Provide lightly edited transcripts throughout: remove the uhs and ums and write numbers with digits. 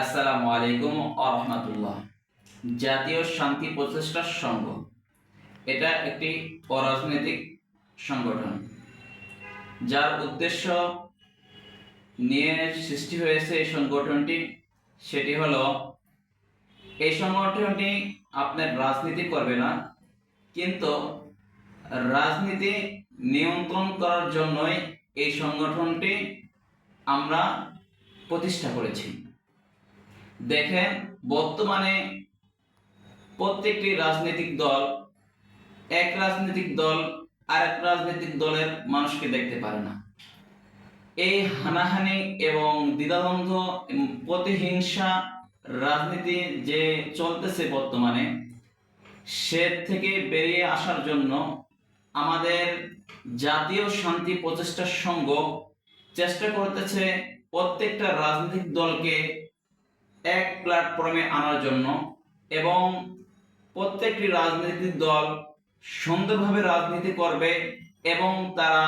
আসসালামু আলাইকুম ওয়া রাহমাতুল্লাহ। জাতীয় শান্তি প্রচেষ্টা সংঘ এটা একটি অরাজনৈতিক সংগঠন, যার উদ্দেশ্য নিয়ে সৃষ্টি হয়েছে এই সংগঠনটি। সেটি হলো, এই সংগঠনটি আপনার রাজনীতি করবে না, কিন্তু রাজনীতি নিয়ন্ত্রণ করার জন্যই এই সংগঠনটি আমরা প্রতিষ্ঠা করেছি। দেখেন, বর্তমানে প্রত্যেকটি রাজনৈতিক দল এক রাজনৈতিক দল আরেক রাজনৈতিক দলের মানুষকে দেখতে পারে না। এই হানাহানি এবং দ্বিধাদ্বন্দ্ব প্রতিহিংসা রাজনীতি যে চলতেছে বর্তমানে, সে থেকে বেরিয়ে আসার জন্য আমাদের জাতীয় শান্তি প্রচেষ্টা সংঘ চেষ্টা করতেছে প্রত্যেকটা রাজনৈতিক দলকে এক প্ল্যাটফর্মে আনার জন্য, এবং প্রত্যেকটি রাজনৈতিক দল সুন্দরভাবে রাজনীতি করবে এবং তারা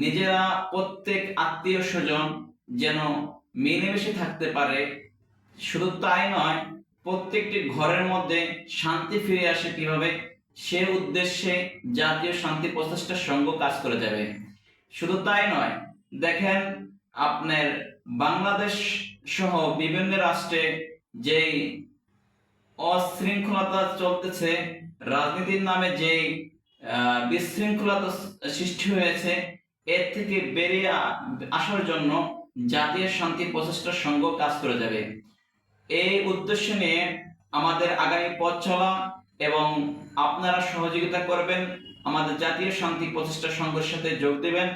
নিজেরা প্রত্যেক আত্মীয় স্বজন যেন মিলেমিশে থাকতে পারে। শুধু তাই নয়, প্রত্যেকটি ঘরের মধ্যে শান্তি ফিরে আসে কিভাবে, সে উদ্দেশ্যে জাতীয় শান্তি প্রচেষ্টা সংঘ কাজ করে যাবে। শুধু তাই নয়, দেখেন, আপনার বাংলাদেশ সহ বিভিন্ন রাষ্ট্রে যেই অশৃঙ্খলতা চলতেছে, রাজনীতির নামে যে বিশৃঙ্খলতা সৃষ্টি হয়েছে, এর থেকে বেরিয়ে আসার জন্য জাতীয় শান্তি প্রচেষ্টা সংঘ কাজ করে যাবে। এই উদ্দেশ্য নিয়ে আমাদের আগামী পথ চলা, এবং আপনারা সহযোগিতা করবেন, আমাদের জাতীয় শান্তি প্রচেষ্টা সংঘের সাথে যোগ দেবেন,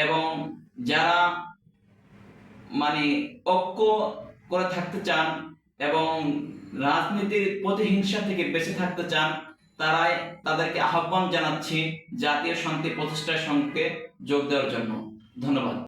এবং যারা ঐক্য করে থাকতে চান এবং রাজনীতির প্রতিহিংসা থেকে বেঁচে থাকতে চান, তাদেরকে আহ্বান জানাচ্ছি জাতীয় শান্তি প্রচেষ্টা সংঘে যোগ দেওয়ার জন্য। ধন্যবাদ।